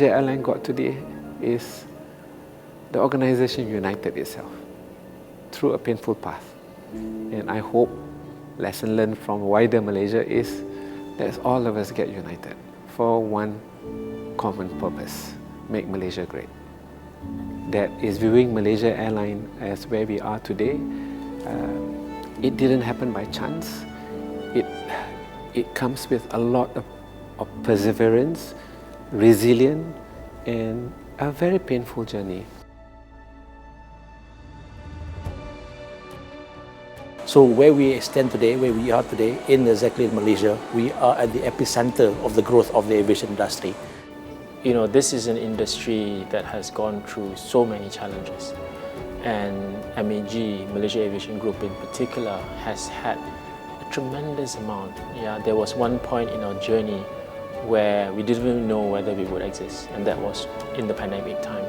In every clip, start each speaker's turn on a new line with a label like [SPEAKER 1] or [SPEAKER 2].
[SPEAKER 1] Malaysia Airlines got today is the organisation united itself through a painful path. And I hope lesson learned from wider Malaysia is that all of us get united for one common purpose: make Malaysia great. That is viewing Malaysia Airlines as where we are today. It didn't happen by chance. It comes with a lot of perseverance, resilience, and a very painful journey.
[SPEAKER 2] So where we stand today, where we are today in exactly Malaysia, we are at the epicenter of the growth of the aviation industry.
[SPEAKER 3] You know, this is an industry that has gone through so many challenges, and MAG, Malaysia Aviation Group in particular, has had a tremendous amount. Yeah, there was one point in our journey where we didn't even know whether we would exist, and that was in the pandemic time.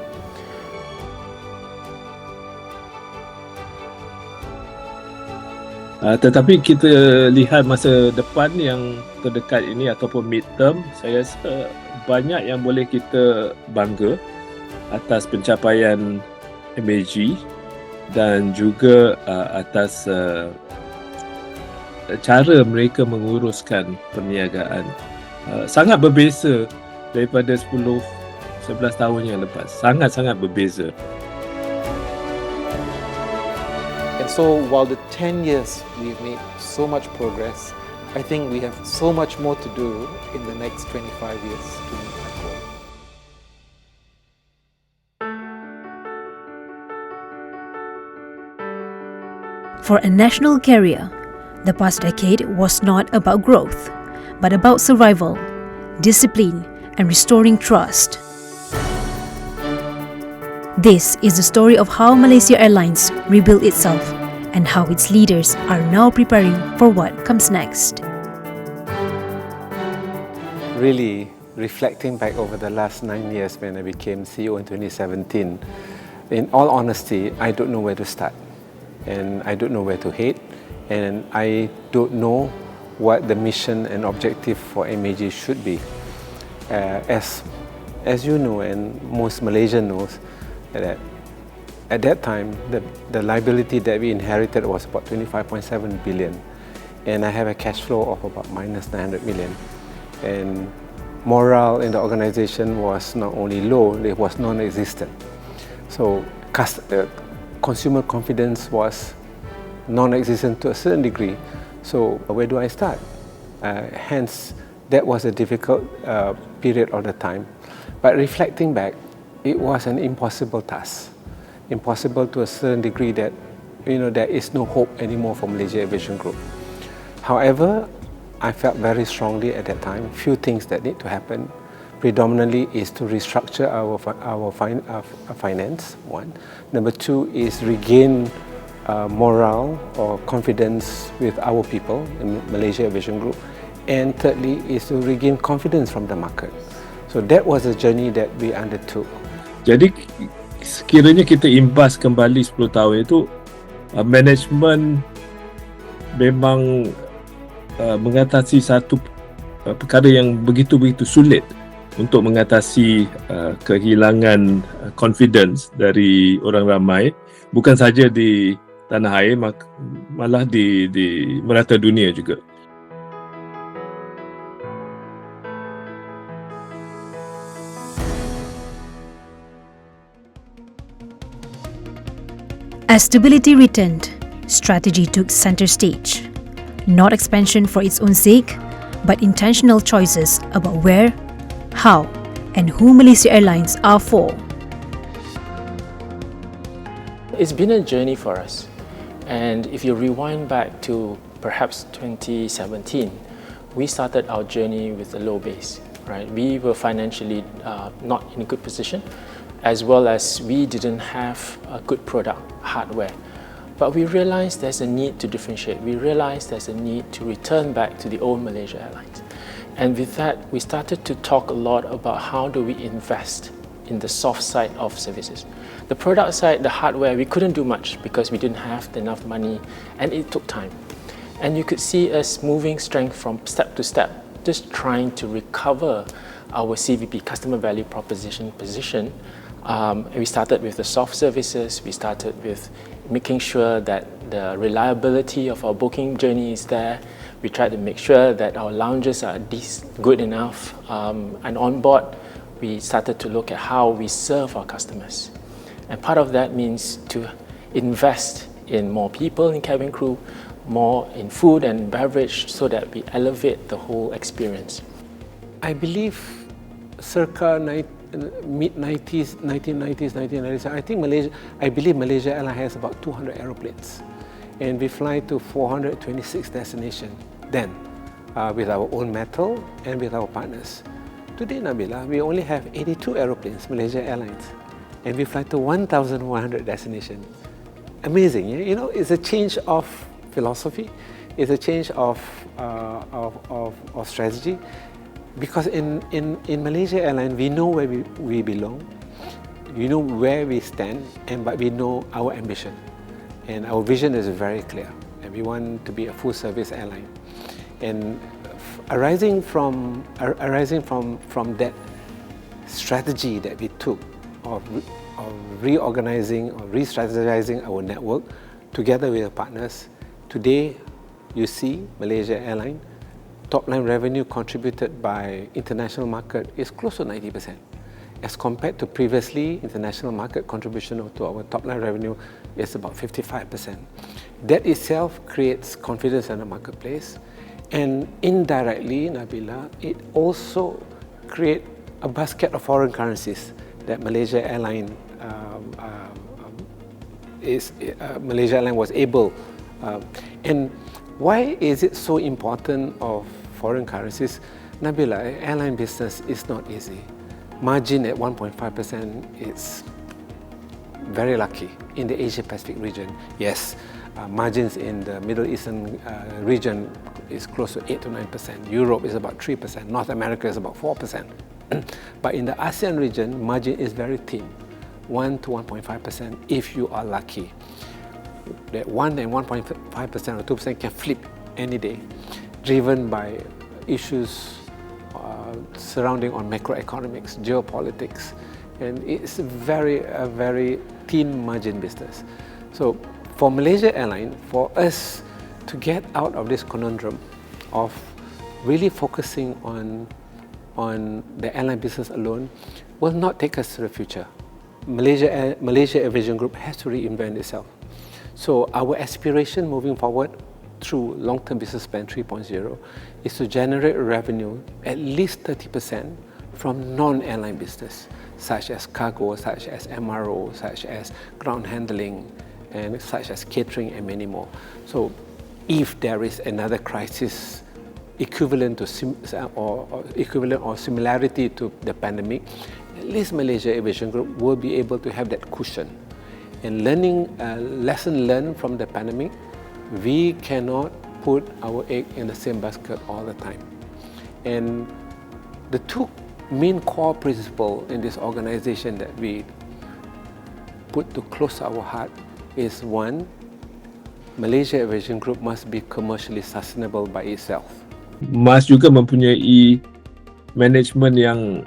[SPEAKER 4] Tetapi kita lihat masa depan yang terdekat ini ataupun mid-term, saya rasa banyak yang boleh kita bangga atas pencapaian MAG dan juga atas cara mereka menguruskan perniagaan. Sangat berbeza daripada 10-11 tahun yang lepas. Sangat-sangat berbeza.
[SPEAKER 1] And so while the 10 years we've made so much progress, I think we have so much more to do in the next 25 years to meet that goal.
[SPEAKER 5] For a national carrier, the past decade was not about growth, but about survival, discipline, and restoring trust. This is the story of how Malaysia Airlines rebuilt itself and how its leaders are now preparing for what comes next.
[SPEAKER 1] Really reflecting back over the last 9 years when I became CEO in 2017, in all honesty, I don't know where to start, and I don't know where to head, and I don't know what the mission and objective for MAG should be. As you know, and most Malaysian knows, that at that time the liability that we inherited was about 25.7 billion, and I have a cash flow of about minus 900 million, and morale in the organization was not only low, it was non-existent. So consumer confidence was non-existent to a certain degree. So where do I start? Hence, that was a difficult period of the time. But reflecting back, it was an impossible task. Impossible to a certain degree that, you know, there is no hope anymore for Malaysia Aviation Group. However, I felt very strongly at that time, few things that need to happen. Predominantly is to restructure our finance, one. Number two is regain morale or confidence with our people in Malaysia Aviation Group. And thirdly is to regain confidence from the market. So that was a journey that we undertook.
[SPEAKER 4] Jadi sekiranya kita imbas kembali 10 tahun itu, management memang mengatasi satu perkara yang begitu-begitu sulit untuk mengatasi kehilangan confidence dari orang ramai, bukan saja di tanah air, malah di merata dunia juga.
[SPEAKER 5] As stability returned, strategy took center stage. Not expansion for its own sake, but intentional choices about where, how, and who Malaysia Airlines are for.
[SPEAKER 3] It's been a journey for us, and if you rewind back to perhaps 2017, we started our journey with a low base, right? We were financially not in a good position, as well as we didn't have a good product, hardware. But we realized there's a need to differentiate. We realized there's a need to return back to the old Malaysia Airlines. And with that, we started to talk a lot about how do we invest in the soft side of services. The product side, the hardware, we couldn't do much because we didn't have enough money, and it took time. And you could see us moving strength from step to step, just trying to recover our CVP, customer value proposition position, we started with the soft services. We started with making sure that the reliability of our booking journey is there. We tried to make sure that our lounges are good enough. And on board, we started to look at how we serve our customers. And part of that means to invest in more people in cabin crew, more in food and beverage, so that we elevate the whole experience.
[SPEAKER 1] I believe circa mid-90s, 1990s, 1990s, I believe Malaysia Airlines has about 200 aeroplanes. And we fly to 426 destinations then, with our own metal and with our partners. Today, Nabila, we only have 82 aeroplanes, Malaysia Airlines, and we fly to 1,100 destinations. Amazing, yeah? You know, it's a change of philosophy, it's a change of strategy, because in Malaysia Airlines, we know where we belong, we know where we stand, but we know our ambition. And our vision is very clear, and we want to be a full-service airline. And arising from that strategy that we took of reorganizing or re-strategizing our network together with our partners, today you see Malaysia Airlines top-line revenue contributed by international market is close to 90%. As compared to previously, international market contribution to our top-line revenue is about 55%. That itself creates confidence in the marketplace, and indirectly, Nabila, it also creates a basket of foreign currencies that Malaysia Airlines was able. And why is it so important of foreign currencies? Nabila, airline business is not easy. Margin at 1.5% is very lucky in the Asia Pacific region. Yes, margins in the Middle Eastern region is close to 8 to 9%. Europe is about 3%. North America is about 4%. But in the ASEAN region, margin is very thin, 1 to 1.5% if you are lucky. That 1 and 1.5% or 2% can flip any day, driven by issues surrounding on macroeconomics, geopolitics, and it's a very thin margin business. So for Malaysia Airlines, for us to get out of this conundrum of really focusing on the airline business alone will not take us to the future. Malaysia Aviation Group has to reinvent itself. So our aspiration moving forward through long-term business plan 3.0 is to generate revenue at least 30% from non-airline business, such as cargo, such as MRO, such as ground handling, and such as catering, and many more. So if there is another crisis equivalent or similarity to the pandemic, at least Malaysia Aviation Group will be able to have that cushion. And lesson learned from the pandemic, we cannot put our egg in the same basket all the time. And the two main core principles in this organization that we put to close our heart is, one, Malaysia Aviation Group must be commercially sustainable by itself.
[SPEAKER 4] MAS juga mempunyai manajemen yang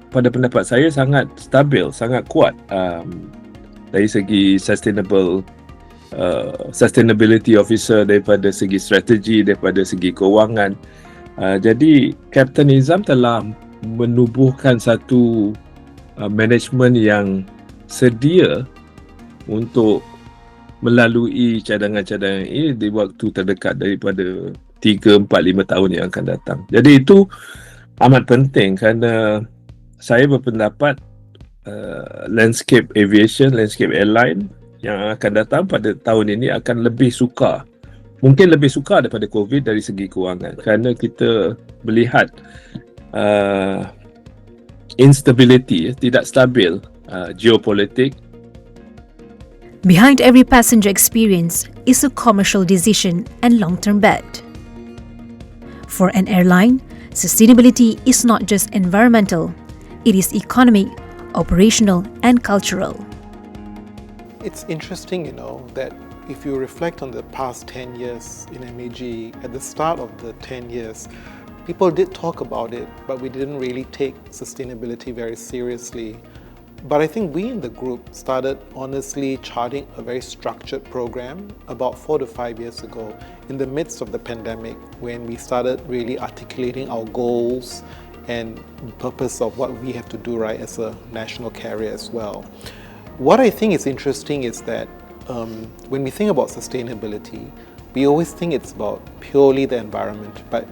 [SPEAKER 4] pada pendapat saya sangat stabil, sangat kuat dari segi sustainability officer, daripada segi strategi, daripada segi kewangan. Jadi Kapten Nizam telah menubuhkan satu manajemen yang sedia untuk melalui cadangan-cadangan ini di waktu terdekat daripada 3, 4, 5 tahun yang akan datang. Jadi itu amat penting kerana saya berpendapat landscape aviation, landscape airline yang akan datang pada tahun ini akan lebih sukar. Mungkin lebih sukar daripada COVID dari segi kewangan kerana kita melihat instability, tidak stabil geopolitik.
[SPEAKER 5] Behind every passenger experience is a commercial decision and long-term bet. For an airline, sustainability is not just environmental, it is economic, operational, and cultural.
[SPEAKER 6] It's interesting, that if you reflect on the past 10 years in MAG, at the start of the 10 years, people did talk about it, but we didn't really take sustainability very seriously. But I think we in the group started honestly charting a very structured program about 4 to 5 years ago in the midst of the pandemic, when we started really articulating our goals and purpose of what we have to do right as a national carrier as well. What I think is interesting is that when we think about sustainability, we always think it's about purely the environment, but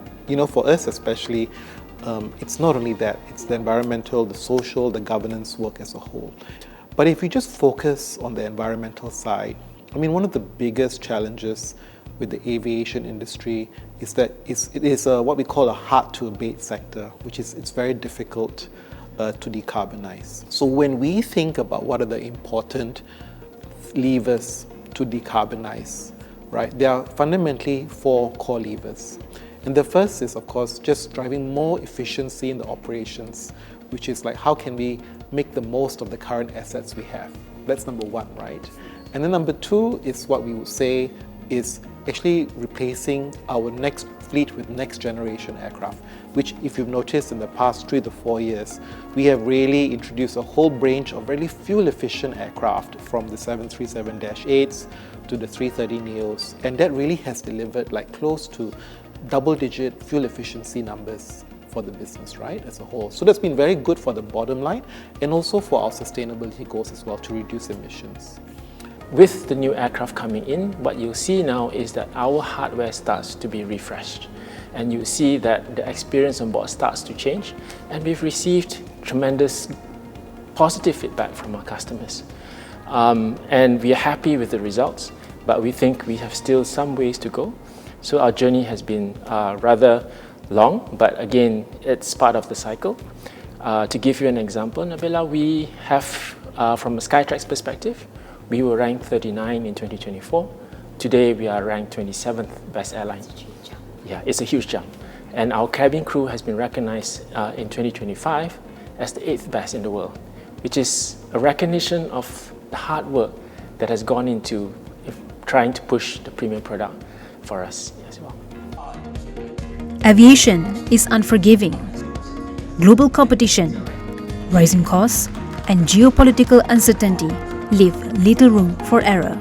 [SPEAKER 6] for us especially, it's not only that, it's the environmental, the social, the governance work as a whole. But if we just focus on the environmental side, one of the biggest challenges with the aviation industry is that it is what we call a hard-to-abate sector, which is it's very difficult to decarbonize. So when we think about what are the important levers to decarbonize, right, there are fundamentally 4 core levers. And the first is, of course, just driving more efficiency in the operations, which is like how can we make the most of the current assets we have. That's number 1, right? And then number 2 is what we would say is actually replacing our next fleet with next generation aircraft, which if you've noticed in the past 3 to 4 years, we have really introduced a whole range of really fuel efficient aircraft, from the 737-8s to the 330neos, and that really has delivered like close to double-digit fuel efficiency numbers for the business, right, as a whole. So that's been very good for the bottom line and also for our sustainability goals as well, to reduce emissions.
[SPEAKER 3] With the new aircraft coming in, what you'll see now is that our hardware starts to be refreshed. And you see that the experience on board starts to change. And we've received tremendous positive feedback from our customers. And we are happy with the results, but we think we have still some ways to go. So our journey has been rather long, but again, it's part of the cycle. To give you an example, Nabila, we have, from a Skytrax perspective, we were ranked 39 in 2024. Today, we are ranked 27th best airline. Yeah, it's a huge jump. And our cabin crew has been recognized in 2025 as the 8th best in the world, which is a recognition of the hard work that has gone into trying to push the premium product for us as well.
[SPEAKER 5] Aviation is unforgiving. Global competition, rising costs, and geopolitical uncertainty leave little room for error.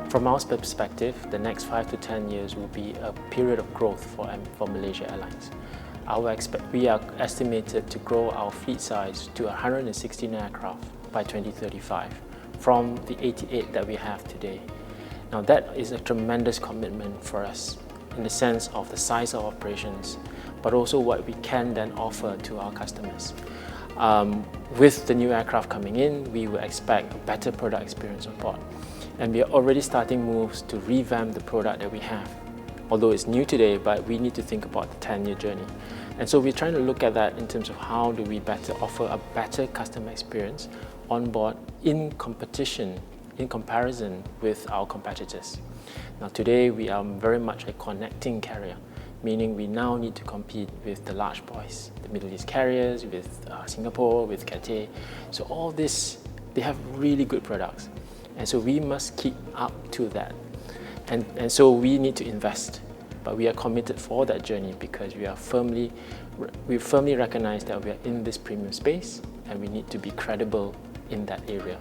[SPEAKER 3] From our perspective, the next 5 to 10 years will be a period of growth for Malaysia Airlines. We are estimated to grow our fleet size to 116 aircraft by 2035 from the 88 that we have today. Now that is a tremendous commitment for us in the sense of the size of operations, but also what we can then offer to our customers. With the new aircraft coming in, we will expect a better product experience on board. And we are already starting moves to revamp the product that we have. Although it's new today, but we need to think about the 10-year journey. And so we're trying to look at that in terms of how do we better offer a better customer experience on board in competition, in comparison with our competitors. Now today we are very much a connecting carrier, meaning we now need to compete with the large boys, the Middle East carriers, with Singapore, with Cathay. So all this, they have really good products. And so we must keep up to that. And so we need to invest, but we are committed for that journey because we firmly recognize that we are in this premium space and we need to be credible in that area.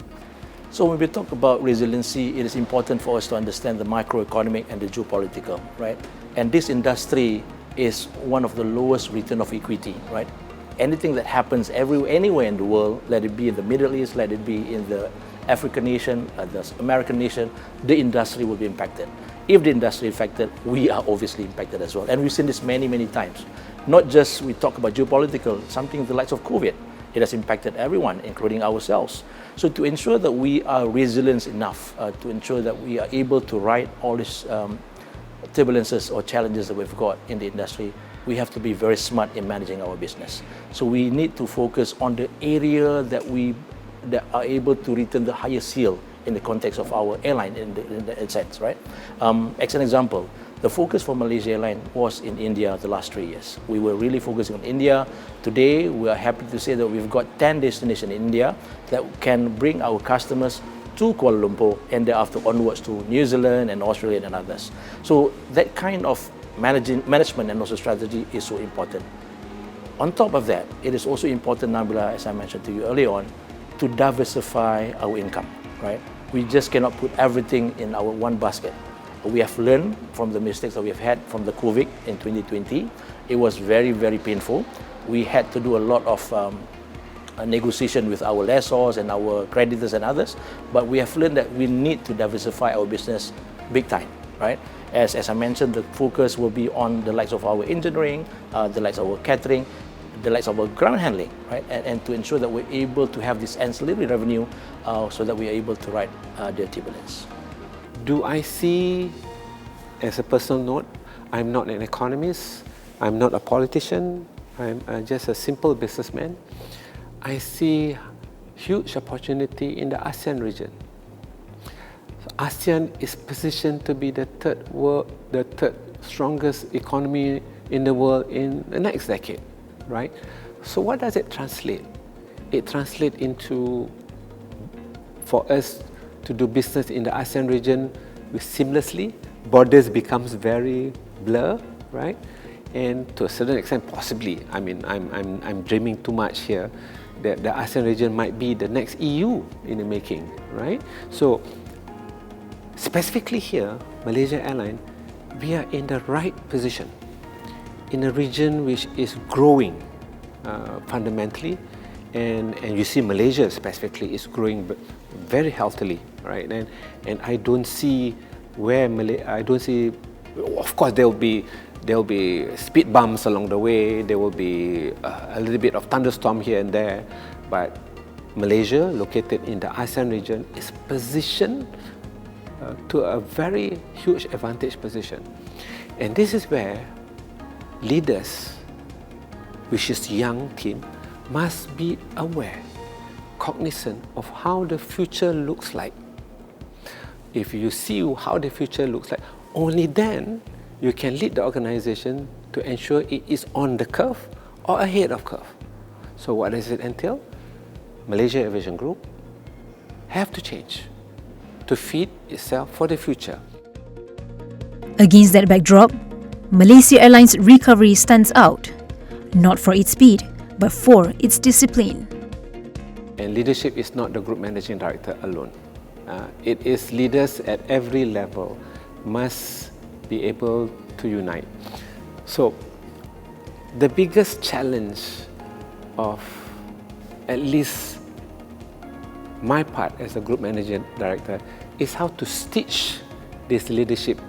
[SPEAKER 2] So when we talk about resiliency, it is important for us to understand the microeconomic and the geopolitical, right? And this industry is one of the lowest return of equity, right? Anything that happens anywhere in the world, let it be in the Middle East, let it be in the African nation, the American nation, the industry will be impacted. If the industry is affected, we are obviously impacted as well. And we've seen this many, many times. Not just we talk about geopolitical, something the likes of COVID. It has impacted everyone, including ourselves. So to ensure that we are resilient enough, to ensure that we are able to ride all these turbulences or challenges that we've got in the industry, we have to be very smart in managing our business. So we need to focus on the area that are able to return the highest yield in the context of our airline in that sense, right? As an example, the focus for Malaysia Airlines was in India the last 3 years. We were really focusing on India. Today, we are happy to say that we've got 10 destinations in India that can bring our customers to Kuala Lumpur and thereafter onwards to New Zealand and Australia and others. So that kind of management and also strategy is so important. On top of that, it is also important, Nabila, as I mentioned to you earlier on, to diversify our income, right? We just cannot put everything in our one basket. We have learned from the mistakes that we have had from the COVID in 2020. It was very, very painful. We had to do a lot of negotiation with our lessors and our creditors and others, but we have learned that we need to diversify our business big time, right? As I mentioned, the focus will be on the likes of our engineering, the likes of our catering, the likes of our ground handling, right? And to ensure that we're able to have this ancillary revenue so that we are able to ride the turbulence.
[SPEAKER 1] Do I see, as a personal note, I'm not an economist, I'm not a politician, I'm just a simple businessman. I see huge opportunity in the ASEAN region. So ASEAN is positioned to be the third strongest economy in the world in the next decade, right? So what does it translate? It translates into, for us to do business in the ASEAN region seamlessly, borders becomes very blur, right? And to a certain extent, possibly, I mean, I'm dreaming too much here, that the ASEAN region might be the next EU in the making, right? So, specifically here, Malaysia Airlines, we are in the right position in a region which is growing fundamentally, and you see Malaysia specifically is growing very healthily, right? And I don't see where of course there will be speed bumps along the way, there will be a little bit of thunderstorm here and there, but Malaysia, located in the ASEAN region, is positioned to a very huge advantage position. And this is where leaders, which is young team, must be aware, cognizant of how the future looks like. If you see how the future looks like, only then you can lead the organization to ensure it is on the curve or ahead of curve. So what does it entail? Malaysia Aviation Group have to change to feed itself for the future.
[SPEAKER 5] Against that backdrop, Malaysia Airlines' recovery stands out, not for its speed, but for its discipline.
[SPEAKER 1] And leadership is not the group managing director alone. It is leaders at every level must be able to unite. So, the biggest challenge of at least my part as a group managing director is how to stitch this leadership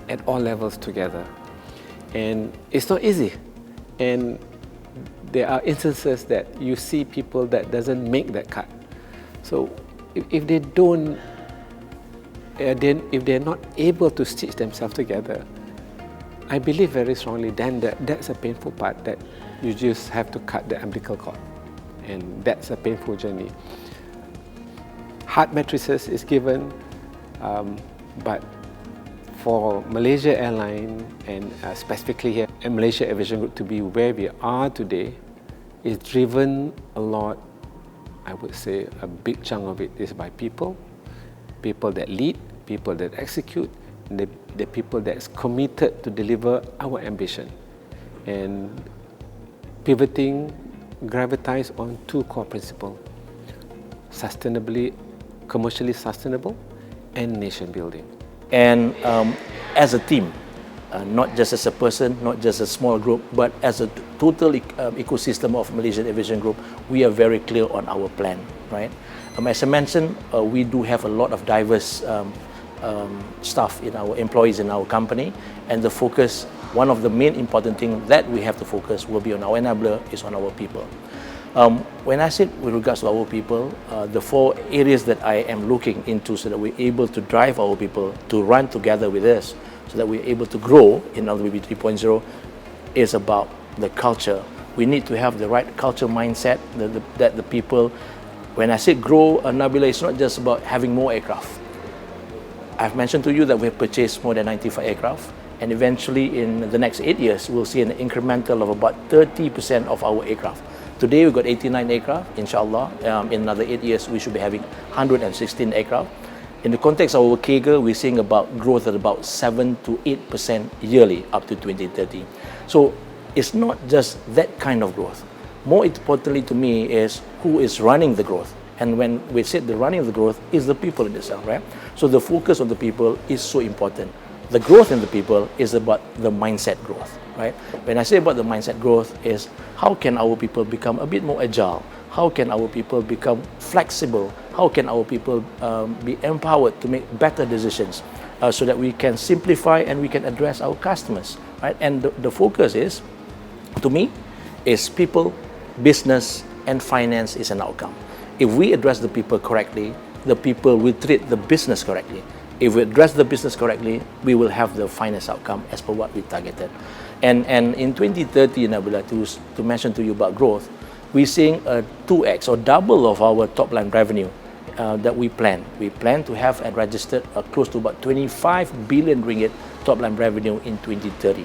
[SPEAKER 1] at all levels together. And it's not easy. And there are instances that you see people that doesn't make that cut. So if they don't, if they're not able to stitch themselves together, I believe very strongly then that's a painful part, that you just have to cut the umbilical cord. And that's a painful journey. Hard matrices is given, but for Malaysia Airlines and specifically here at Malaysia Aviation Group to be where we are today is driven a lot, I would say a big chunk of it is by people that lead, people that execute, and the people that's committed to deliver our ambition. And pivoting, gravitize on two core principles: sustainably, commercially sustainable, and nation building.
[SPEAKER 2] And as a team, not just as a person, not just a small group, but as a total ecosystem of Malaysian Aviation Group, we are very clear on our plan, right? As I mentioned, we do have a lot of diverse staff in our employees in our company, and the focus, one of the main important things that we have to focus will be on our enabler is on our people. When I said with regards to our people, the 4 areas that I am looking into so that we're able to drive our people to run together with us so that we're able to grow in LWB 3.0 is about the culture. We need to have the right culture mindset that the people, when I say grow, Nabila, it's not just about having more aircraft. I've mentioned to you that we have purchased more than 95 aircraft, and eventually in the next 8 years, we'll see an incremental of about 30% of our aircraft. Today we've got 89 aircraft, inshallah. In another 8 years we should be having 116 aircraft. In the context of our CAGR, we're seeing about growth at about 7 to 8% yearly up to 2030. So it's not just that kind of growth. More importantly to me is who is running the growth. And when we said the running of the growth is the people in itself, right? So the focus on the people is so important. The growth in the people is about the mindset growth, right? When I say about the mindset growth is how can our people become a bit more agile? How can our people become flexible? How can our people be empowered to make better decisions so that we can simplify and we can address our customers, right? And the focus is, to me, is people, business, and finance is an outcome. If we address the people correctly, the people will treat the business correctly. If we address the business correctly, we will have the finest outcome as per what we targeted. And in 2030, Nabila, to mention to you about growth, we're seeing a 2x or double of our top line revenue that we plan. We plan to have and registered close to about 25 billion ringgit top line revenue in 2030.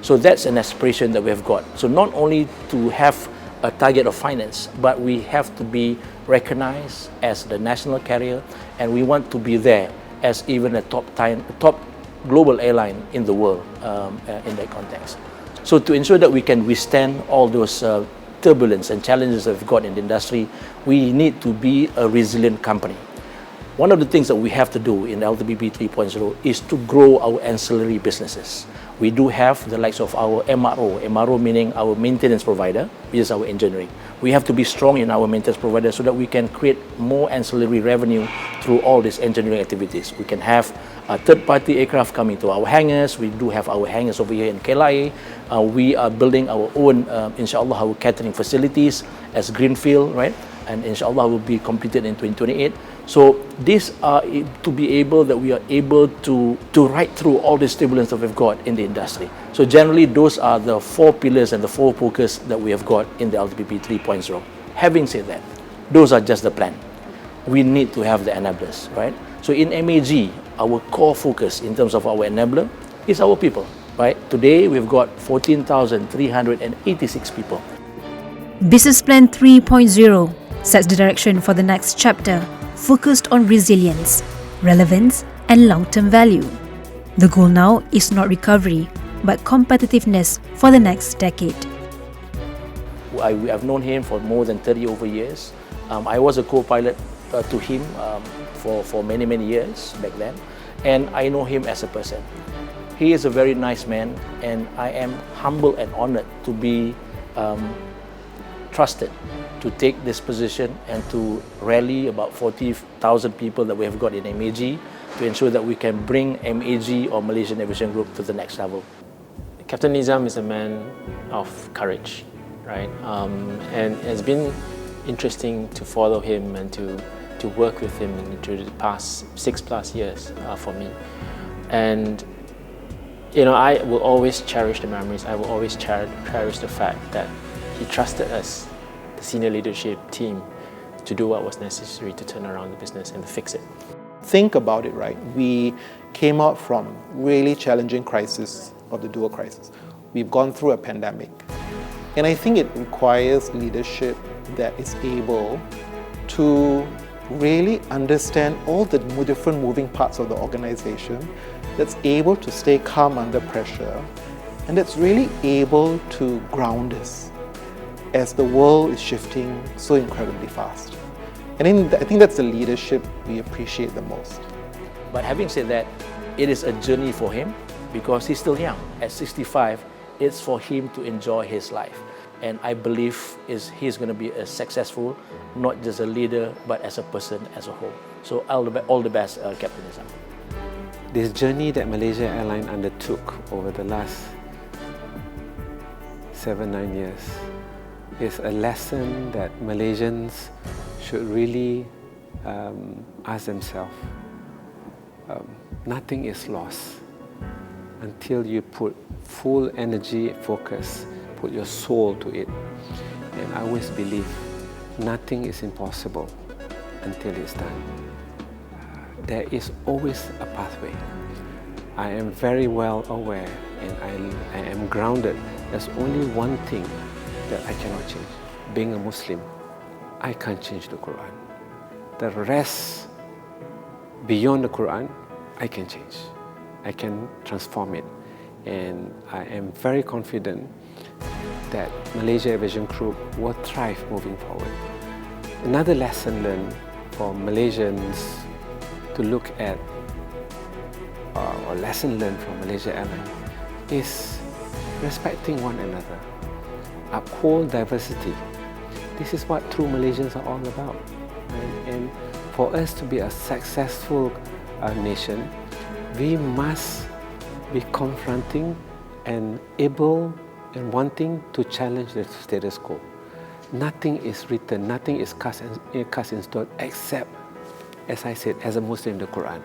[SPEAKER 2] So that's an aspiration that we have got. So not only to have a target of finance, but we have to be recognized as the national carrier, and we want to be there as even a top global airline in the world in that context. So to ensure that we can withstand all those turbulence and challenges that we've got in the industry, we need to be a resilient company. One of the things that we have to do in LTBP 3.0 is to grow our ancillary businesses. We do have the likes of our MRO meaning our maintenance provider, which is our engineering. We have to be strong in our maintenance provider so that we can create more ancillary revenue through all these engineering activities. We can have third-party aircraft coming to our hangars. We do have our hangars over here in KLIA. We are building our own, inshallah, our catering facilities as greenfield, right? And inshallah will be completed in 2028. So these are to be able that we are able to ride through all this turbulence that we've got in the industry. So generally those are the 4 pillars and the 4 focus that we have got in the LTBP 3.0. Having said that, those are just the plan. We need to have the enablers, right? So in MAG, our core focus in terms of our enabler is our people, right? Today we've got 14,386 people.
[SPEAKER 5] Business Plan 3.0 sets the direction for the next chapter, focused on resilience, relevance, and long-term value. The goal now is not recovery, but competitiveness for the next decade.
[SPEAKER 2] I've known him for more than 30 over years. I was a co-pilot to him for many years back then, and I know him as a person. He is a very nice man, and I am humbled and honored to be trusted to take this position and to rally about 40,000 people that we have got in MAG to ensure that we can bring MAG or Malaysian Aviation Group to the next level.
[SPEAKER 3] Captain Nizam is a man of courage, right? And it's been interesting to follow him and to work with him through the past 6+ years for me. And you know, I will always cherish the memories. I will always cherish the fact that he trusted us, the senior leadership team, to do what was necessary to turn around the business and to fix it.
[SPEAKER 6] Think about it, right? We came out from really challenging crisis of the dual crisis. We've gone through a pandemic. And I think it requires leadership that is able to really understand all the different moving parts of the organization, that's able to stay calm under pressure, and that's really able to ground us as the world is shifting so incredibly fast. And I think that's the leadership we appreciate the most.
[SPEAKER 2] But having said that, it is a journey for him because he's still young. At 65, it's for him to enjoy his life. And I believe he's going to be a successful, not just a leader, but as a person as a whole. So all the best, Captain Nizam.
[SPEAKER 1] This journey that Malaysia Airlines undertook over the last 7-9 years is a lesson that Malaysians should really ask themselves. Nothing is lost until you put full energy, focus, put your soul to it. And I always believe nothing is impossible until it's done. There is always a pathway. I am very well aware and I am grounded. There's only one thing that I cannot change. Being a Muslim, I can't change the Quran. The rest, beyond the Quran, I can change. I can transform it. And I am very confident that Malaysia Aviation Group will thrive moving forward. Another lesson learned for Malaysians to look at, or lesson learned from Malaysia Airlines, is respecting one another, uphold diversity. This is what true Malaysians are all about. Right? And for us to be a successful nation, we must be confronting and able and wanting to challenge the status quo. Nothing is written, nothing is cast in stone except, as I said, as a Muslim, the Quran.